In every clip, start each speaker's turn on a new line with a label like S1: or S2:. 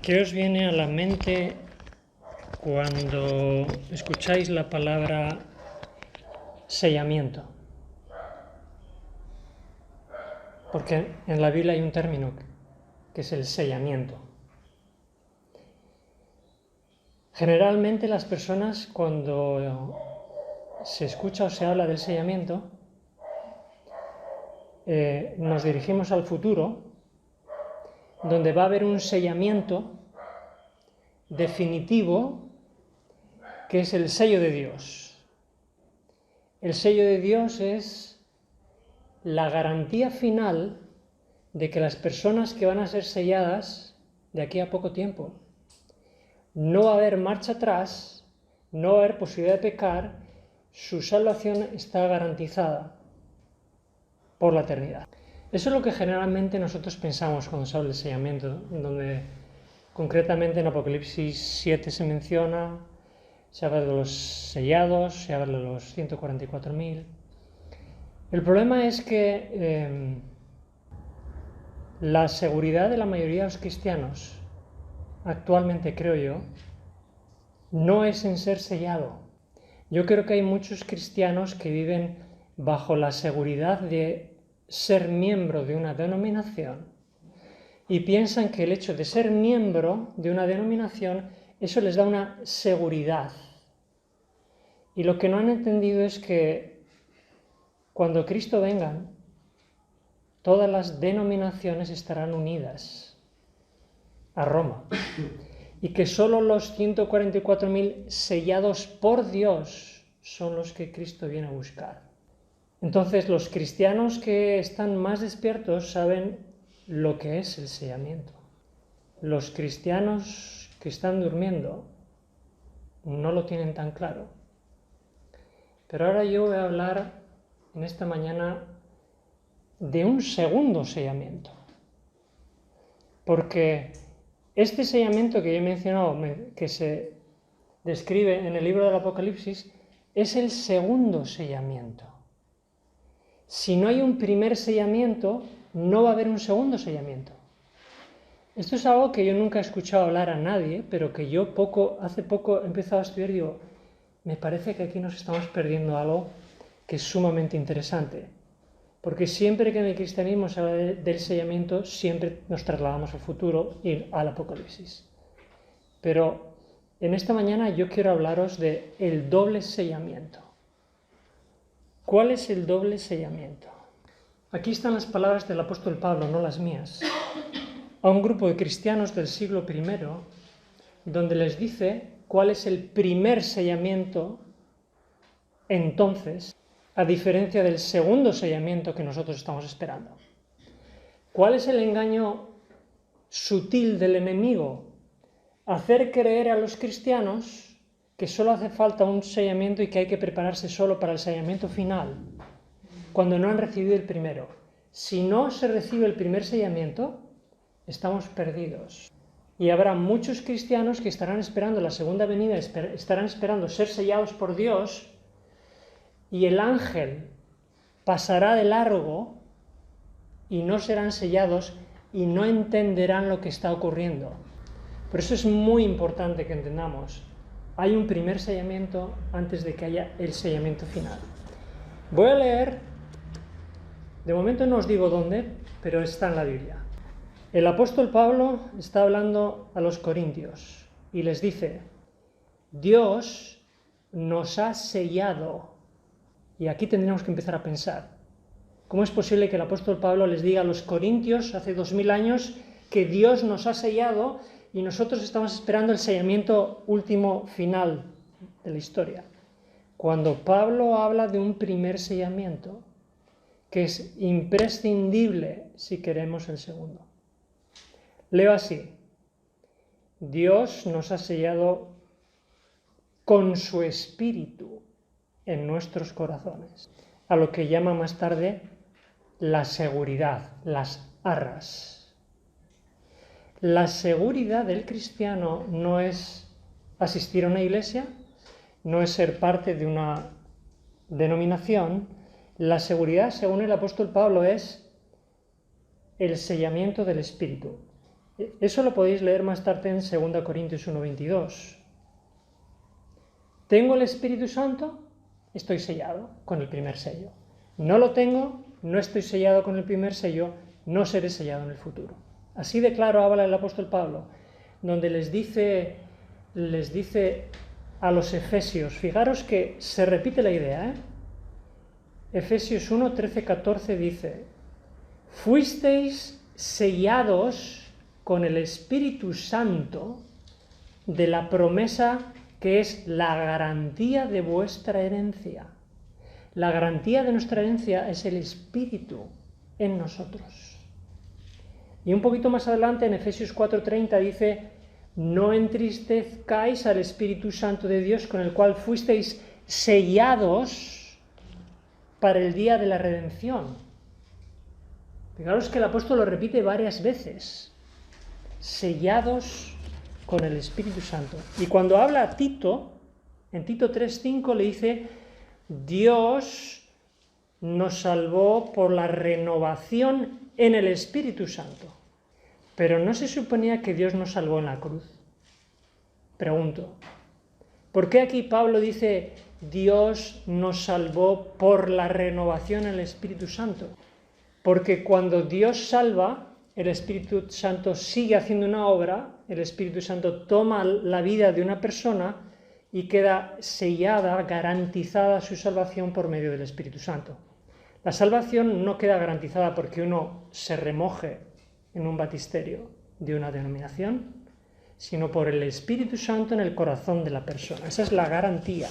S1: ¿Qué os viene a la mente cuando escucháis la palabra sellamiento? Porque en la Biblia hay un término que es el sellamiento. Generalmente las personas, cuando se escucha o se habla del sellamiento, nos dirigimos al futuro, donde va a haber un sellamiento definitivo, que es el sello de Dios. El sello de Dios es la garantía final de que las personas que van a ser selladas de aquí a poco tiempo, no va a haber marcha atrás, no va a haber posibilidad de pecar, su salvación está garantizada por la eternidad. Eso es lo que generalmente nosotros pensamos cuando se habla del sellamiento, donde concretamente en Apocalipsis 7 se menciona, se habla de los sellados, se habla de los 144.000. El problema es que la seguridad de la mayoría de los cristianos, actualmente creo yo, no es en ser sellado. Yo creo que hay muchos cristianos que viven bajo la seguridad de ser miembro de una denominación y piensan que el hecho de ser miembro de una denominación, eso les da una seguridad. Y lo que no han entendido es que cuando Cristo venga, todas las denominaciones estarán unidas a Roma. Y que solo los 144.000 sellados por Dios son los que Cristo viene a buscar. Entonces los cristianos que están más despiertos saben lo que es el sellamiento. Los cristianos que están durmiendo no lo tienen tan claro. Pero ahora yo voy a hablar en esta mañana de un segundo sellamiento. Porque este sellamiento que yo he mencionado, que se describe en el libro del Apocalipsis, es el segundo sellamiento. Si no hay un primer sellamiento, no va a haber un segundo sellamiento. Esto es algo que yo nunca he escuchado hablar a nadie, pero que yo hace poco he empezado a estudiar y digo, me parece que aquí nos estamos perdiendo algo que es sumamente interesante. Porque siempre que en el cristianismo se habla del sellamiento, siempre nos trasladamos al futuro y al Apocalipsis. Pero en esta mañana yo quiero hablaros del doble sellamiento. ¿Cuál es el doble sellamiento? Aquí están las palabras del apóstol Pablo, no las mías, a un grupo de cristianos del siglo I, donde les dice cuál es el primer sellamiento entonces, a diferencia del segundo sellamiento que nosotros estamos esperando. ¿Cuál es el engaño sutil del enemigo? Hacer creer a los cristianos que solo hace falta un sellamiento y que hay que prepararse solo para el sellamiento final, cuando no han recibido el primero. Si no se recibe el primer sellamiento, estamos perdidos. Y habrá muchos cristianos que estarán esperando la segunda venida, estarán esperando ser sellados por Dios, y el ángel pasará de largo y no serán sellados y no entenderán lo que está ocurriendo. Por eso es muy importante que entendamos, hay un primer sellamiento antes de que haya el sellamiento final. Voy a leer, de momento no os digo dónde, pero está en la Biblia. El apóstol Pablo está hablando a los corintios y les dice, Dios nos ha sellado. Y aquí tendríamos que empezar a pensar, ¿cómo es posible que el apóstol Pablo les diga a los corintios hace 2000 años que Dios nos ha sellado y nosotros estamos esperando el sellamiento último final de la historia? Cuando Pablo habla de un primer sellamiento, que es imprescindible si queremos el segundo. Leo así, Dios nos ha sellado con su espíritu en nuestros corazones, a lo que llama más tarde la seguridad, las arras. La seguridad del cristiano no es asistir a una iglesia, no es ser parte de una denominación. La seguridad, según el apóstol Pablo, es el sellamiento del Espíritu. Eso lo podéis leer más tarde en 2 Corintios 1:22. ¿Tengo el Espíritu Santo? Estoy sellado con el primer sello. No lo tengo, no estoy sellado con el primer sello, no seré sellado en el futuro. Así de claro habla el apóstol Pablo, donde les dice a los efesios, fijaros que se repite la idea, Efesios 1, 13, 14 dice, fuisteis sellados con el Espíritu Santo de la promesa que es la garantía de vuestra herencia. La garantía de nuestra herencia es el Espíritu en nosotros. Y un poquito más adelante en Efesios 4:30 dice, no entristezcáis al Espíritu Santo de Dios con el cual fuisteis sellados para el día de la redención. Fijaros que el apóstol lo repite varias veces. Sellados con el Espíritu Santo. Y cuando habla a Tito, en Tito 3:5 le dice, Dios nos salvó por la renovación en el Espíritu Santo. Pero ¿no se suponía que Dios nos salvó en la cruz? Pregunto, ¿por qué aquí Pablo dice Dios nos salvó por la renovación en el Espíritu Santo? Porque cuando Dios salva, el Espíritu Santo sigue haciendo una obra, el Espíritu Santo toma la vida de una persona y queda sellada, garantizada su salvación por medio del Espíritu Santo. La salvación no queda garantizada porque uno se remoje en un baptisterio de una denominación, sino por el Espíritu Santo en el corazón de la persona. Esa es la garantía.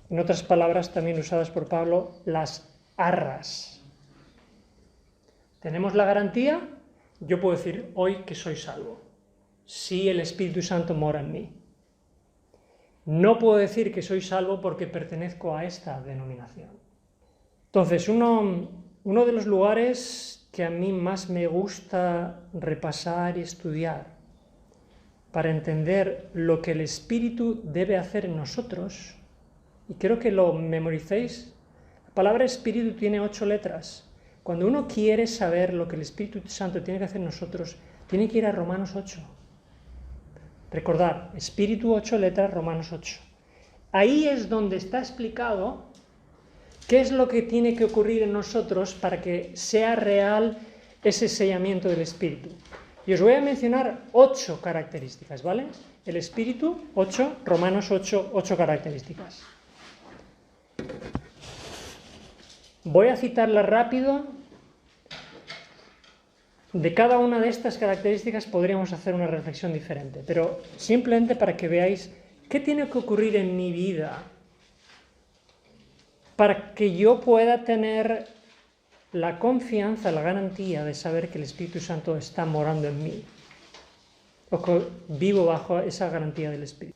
S1: En otras palabras, también usadas por Pablo, las arras. ¿Tenemos la garantía? Yo puedo decir hoy que soy salvo, si el Espíritu Santo mora en mí. No puedo decir que soy salvo porque pertenezco a esta denominación. Entonces, uno de los lugares que a mí más me gusta repasar y estudiar para entender lo que el Espíritu debe hacer en nosotros, y quiero que lo memoricéis, la palabra Espíritu tiene 8 letras. Cuando uno quiere saber lo que el Espíritu Santo tiene que hacer en nosotros, tiene que ir a Romanos 8. Recordad, Espíritu 8 letras, Romanos 8. Ahí es donde está explicado qué es lo que tiene que ocurrir en nosotros para que sea real ese sellamiento del Espíritu. Y os voy a mencionar 8 características, ¿vale? El Espíritu, 8, Romanos 8, 8 características. Voy a citarlas rápido. De cada una de estas características podríamos hacer una reflexión diferente, pero simplemente para que veáis qué tiene que ocurrir en mi vida para que yo pueda tener la confianza, la garantía de saber que el Espíritu Santo está morando en mí, o que vivo bajo esa garantía del Espíritu.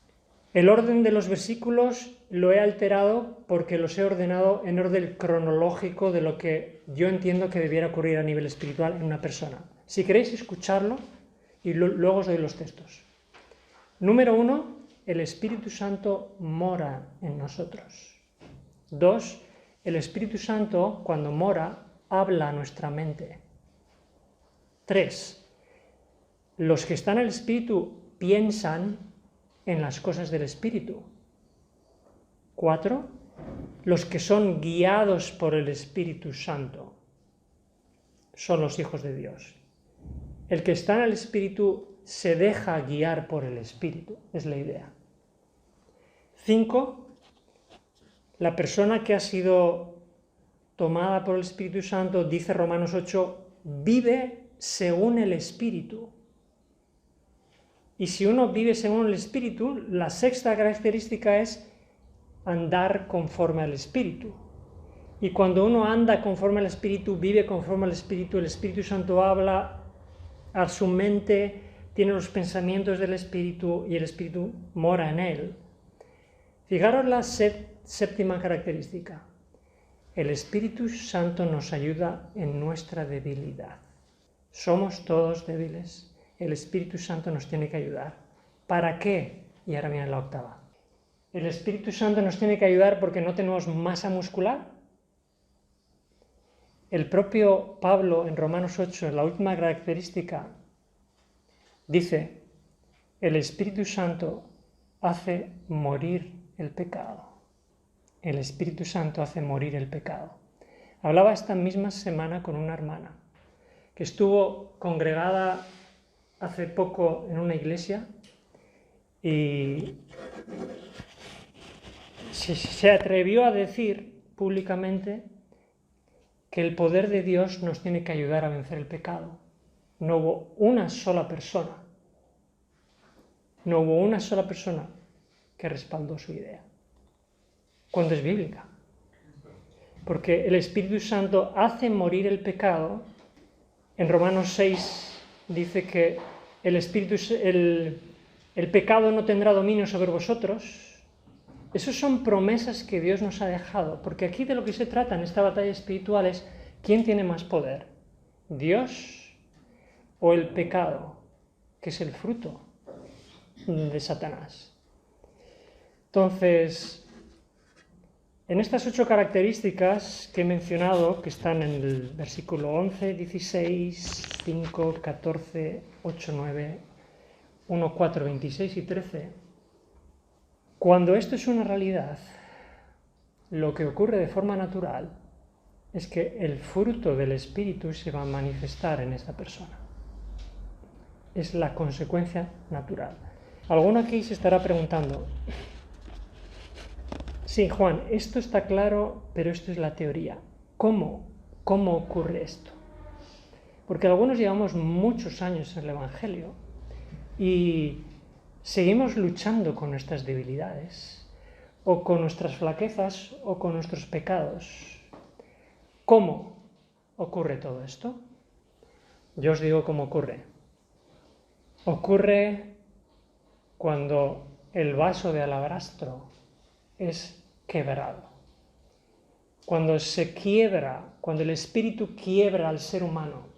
S1: El orden de los versículos lo he alterado porque los he ordenado en orden cronológico de lo que yo entiendo que debiera ocurrir a nivel espiritual en una persona. Si queréis escucharlo, y luego os doy los textos. Número 1, el Espíritu Santo mora en nosotros. 2, el Espíritu Santo, cuando mora, habla a nuestra mente. 3, los que están en el Espíritu piensan en las cosas del Espíritu. 4, los que son guiados por el Espíritu Santo son los hijos de Dios. El que está en el Espíritu se deja guiar por el Espíritu, es la idea. 5, la persona que ha sido tomada por el Espíritu Santo, dice Romanos 8, vive según el Espíritu. Y si uno vive según el Espíritu, la 6ª característica es andar conforme al Espíritu. Y cuando uno anda conforme al Espíritu, vive conforme al Espíritu, el Espíritu Santo habla a su mente, tiene los pensamientos del Espíritu y el Espíritu mora en él. Fijaros la 7ª característica. El Espíritu Santo nos ayuda en nuestra debilidad. Somos todos débiles. El Espíritu Santo nos tiene que ayudar. ¿Para qué? Y ahora viene la 8ª. El Espíritu Santo nos tiene que ayudar porque no tenemos masa muscular. El propio Pablo en Romanos 8, en la última característica, Dice, el Espíritu Santo hace morir el pecado. El Espíritu Santo hace morir el pecado. Hablaba esta misma semana con una hermana que estuvo congregada hace poco en una iglesia y se atrevió a decir públicamente que el poder de Dios nos tiene que ayudar a vencer el pecado. No hubo una sola persona que respaldó su idea, cuando es bíblica. Porque el Espíritu Santo hace morir el pecado. En Romanos 6 dice que el pecado no tendrá dominio sobre vosotros. Esas son promesas que Dios nos ha dejado, porque aquí de lo que se trata en esta batalla espiritual es ¿quién tiene más poder? ¿Dios o el pecado, que es el fruto de Satanás? Entonces, en estas 8 características que he mencionado, que están en el versículo 11, 16, 5, 14, 8, 9, 1, 4, 26 y 13, cuando esto es una realidad, lo que ocurre de forma natural es que el fruto del Espíritu se va a manifestar en esta persona. Es la consecuencia natural. Alguno aquí se estará preguntando, sí, Juan, esto está claro, pero esto es la teoría. ¿Cómo ocurre esto? Porque algunos llevamos muchos años en el Evangelio y seguimos luchando con nuestras debilidades, o con nuestras flaquezas, o con nuestros pecados. ¿Cómo ocurre todo esto? Yo os digo cómo ocurre. Ocurre cuando el vaso de alabastro es quebrado. Cuando se quiebra, cuando el Espíritu quiebra al ser humano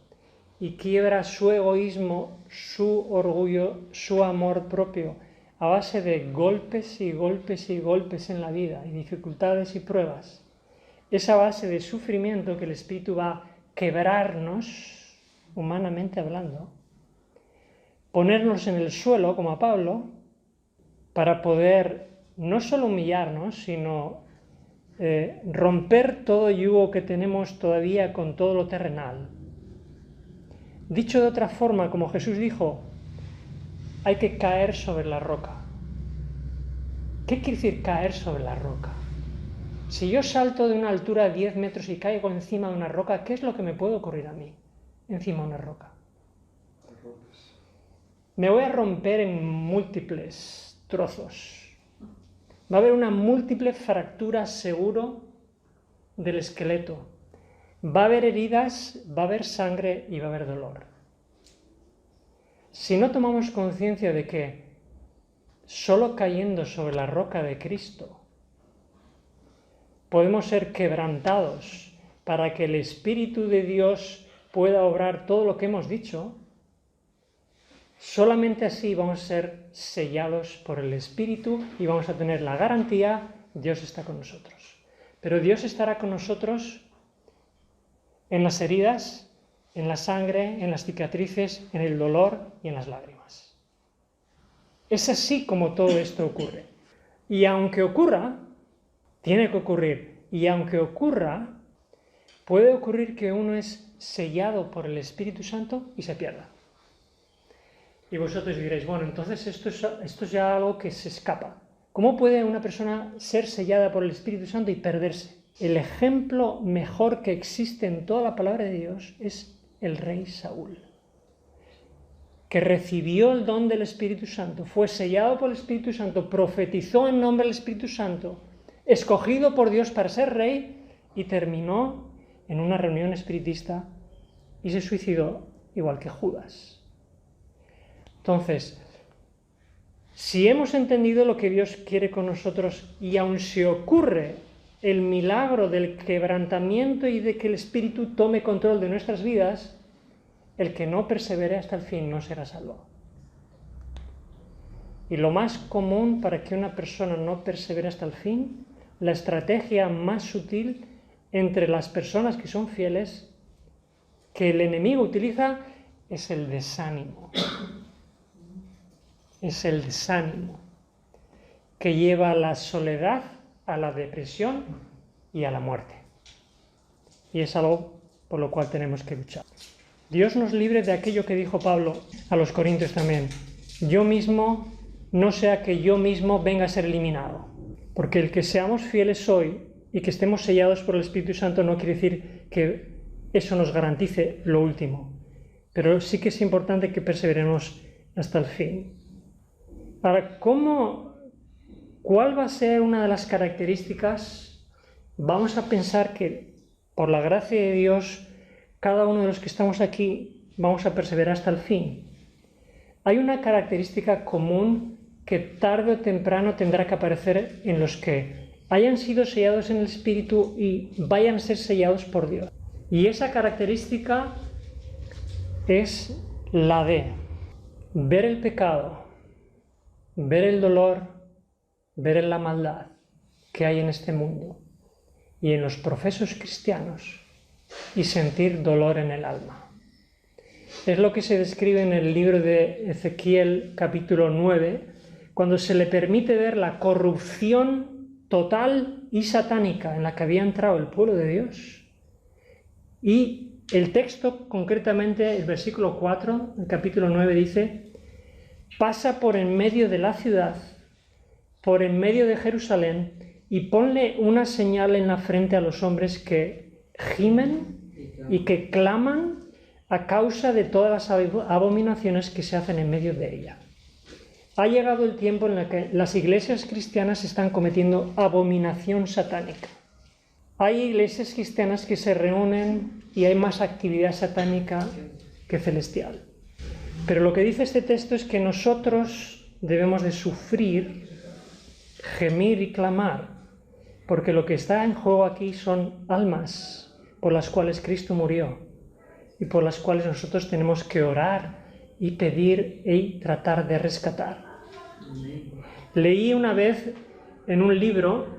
S1: y quiebra su egoísmo, su orgullo, su amor propio, a base de golpes y golpes y golpes en la vida y dificultades y pruebas, esa base de sufrimiento que el Espíritu va a quebrarnos, humanamente hablando, ponernos en el suelo, como a Pablo, para poder no solo humillarnos, sino romper todo yugo que tenemos todavía con todo lo terrenal. Dicho de otra forma, como Jesús dijo, hay que caer sobre la roca. ¿Qué quiere decir caer sobre la roca? Si yo salto de una altura de 10 metros y caigo encima de una roca, ¿qué es lo que me puede ocurrir a mí encima de una roca? Me voy a romper en múltiples trozos. Va a haber una múltiple fractura seguro del esqueleto. Va a haber heridas, va a haber sangre y va a haber dolor. Si no tomamos conciencia de que solo cayendo sobre la roca de Cristo podemos ser quebrantados para que el Espíritu de Dios pueda obrar todo lo que hemos dicho, solamente así vamos a ser sellados por el Espíritu y vamos a tener la garantía, Dios está con nosotros. Pero Dios estará con nosotros en las heridas, en la sangre, en las cicatrices, en el dolor y en las lágrimas. Es así como todo esto ocurre. Y aunque ocurra, tiene que ocurrir. Y aunque ocurra, puede ocurrir que uno es sellado por el Espíritu Santo y se pierda. Y vosotros diréis, bueno, entonces esto es ya algo que se escapa. ¿Cómo puede una persona ser sellada por el Espíritu Santo y perderse? El ejemplo mejor que existe en toda la palabra de Dios es el rey Saúl, que recibió el don del Espíritu Santo, fue sellado por el Espíritu Santo, profetizó en nombre del Espíritu Santo, escogido por Dios para ser rey y terminó en una reunión espiritista y se suicidó igual que Judas. Entonces, si hemos entendido lo que Dios quiere con nosotros y aun si ocurre el milagro del quebrantamiento y de que el Espíritu tome control de nuestras vidas, el que no persevere hasta el fin no será salvo. Y lo más común para que una persona no persevere hasta el fin, la estrategia más sutil entre las personas que son fieles, que el enemigo utiliza, es el desánimo. es el desánimo, que lleva a la soledad, a la depresión y a la muerte. Y es algo por lo cual tenemos que luchar. Dios nos libre de aquello que dijo Pablo a los Corintios también. Yo mismo, no sea que yo mismo venga a ser eliminado. Porque el que seamos fieles hoy y que estemos sellados por el Espíritu Santo no quiere decir que eso nos garantice lo último. Pero sí que es importante que perseveremos hasta el fin. Ahora, ¿cuál va a ser una de las características? Vamos a pensar que, por la gracia de Dios, cada uno de los que estamos aquí vamos a perseverar hasta el fin. Hay una característica común que tarde o temprano tendrá que aparecer en los que hayan sido sellados en el Espíritu y vayan a ser sellados por Dios. Y esa característica es la de ver el pecado, ver el dolor, ver la maldad que hay en este mundo y en los profesos cristianos y sentir dolor en el alma. Es lo que se describe en el libro de Ezequiel capítulo 9, cuando se le permite ver la corrupción total y satánica en la que había entrado el pueblo de Dios. Y el texto, concretamente el versículo 4, el capítulo 9 dice: pasa por en medio de la ciudad, por en medio de Jerusalén, y ponle una señal en la frente a los hombres que gimen y que claman a causa de todas las abominaciones que se hacen en medio de ella. Ha llegado el tiempo en el que las iglesias cristianas están cometiendo abominación satánica. Hay iglesias cristianas que se reúnen y hay más actividad satánica que celestial. Pero lo que dice este texto es que nosotros debemos de sufrir, gemir y clamar, porque lo que está en juego aquí son almas por las cuales Cristo murió y por las cuales nosotros tenemos que orar y pedir y tratar de rescatar. Leí una vez en un libro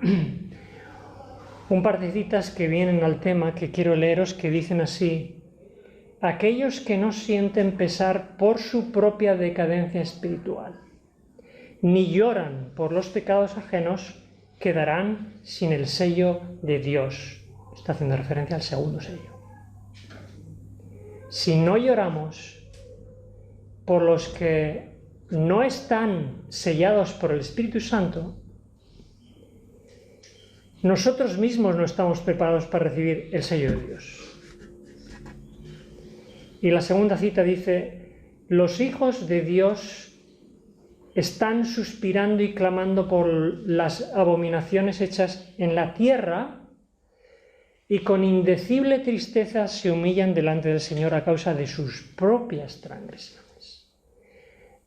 S1: un par de citas que vienen al tema que quiero leeros, que dicen así: aquellos que no sienten pesar por su propia decadencia espiritual, ni lloran por los pecados ajenos, quedarán sin el sello de Dios. Está haciendo referencia al segundo sello. Si no lloramos por los que no están sellados por el Espíritu Santo, nosotros mismos no estamos preparados para recibir el sello de Dios. Y la segunda cita dice: los hijos de Dios están suspirando y clamando por las abominaciones hechas en la tierra y con indecible tristeza se humillan delante del Señor a causa de sus propias transgresiones.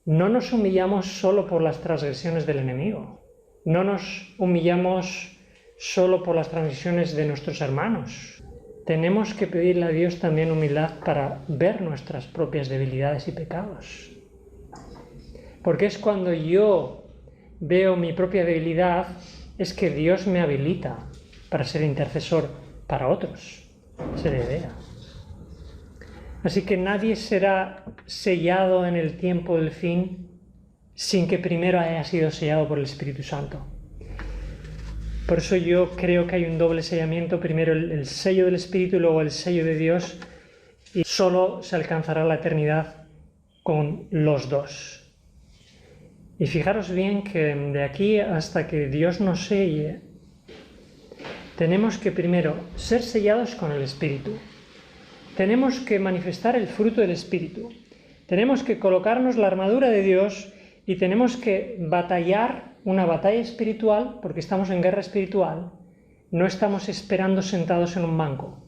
S1: No nos humillamos solo por las transgresiones del enemigo, no nos humillamos solo por las transgresiones de nuestros hermanos. Tenemos que pedirle a Dios también humildad para ver nuestras propias debilidades y pecados. Porque es cuando yo veo mi propia debilidad, es que Dios me habilita para ser intercesor para otros. Esa es la idea. Así que nadie será sellado en el tiempo del fin sin que primero haya sido sellado por el Espíritu Santo. Por eso yo creo que hay un doble sellamiento, primero el sello del Espíritu y luego el sello de Dios, y solo se alcanzará la eternidad con los dos. Y fijaros bien que de aquí hasta que Dios nos selle, tenemos que primero ser sellados con el Espíritu. Tenemos que manifestar el fruto del Espíritu. Tenemos que colocarnos la armadura de Dios y tenemos que batallar una batalla espiritual, porque estamos en guerra espiritual. No estamos esperando sentados en un banco.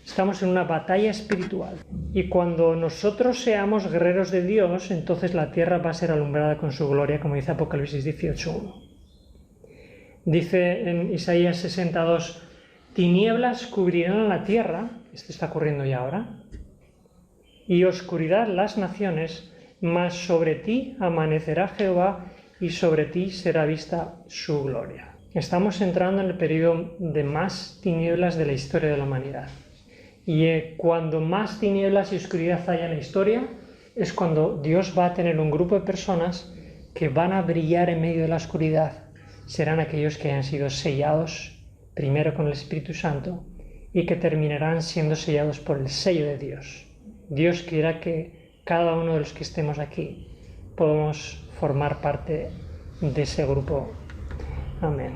S1: Estamos en una batalla espiritual. Y cuando nosotros seamos guerreros de Dios, entonces la tierra va a ser alumbrada con su gloria, como dice Apocalipsis 18:1. Dice en Isaías 62, tinieblas cubrirán la tierra, esto está ocurriendo ya ahora, y oscuridad las naciones, mas sobre ti amanecerá Jehová y sobre ti será vista su gloria. Estamos entrando en el periodo de más tinieblas de la historia de la humanidad. Y cuando más tinieblas y oscuridad haya en la historia, es cuando Dios va a tener un grupo de personas que van a brillar en medio de la oscuridad serán aquellos que hayan sido sellados primero con el Espíritu Santo y que terminarán siendo sellados por el sello de Dios. Dios quiera que cada uno de los que estemos aquí podamos formar parte de ese grupo. Amén.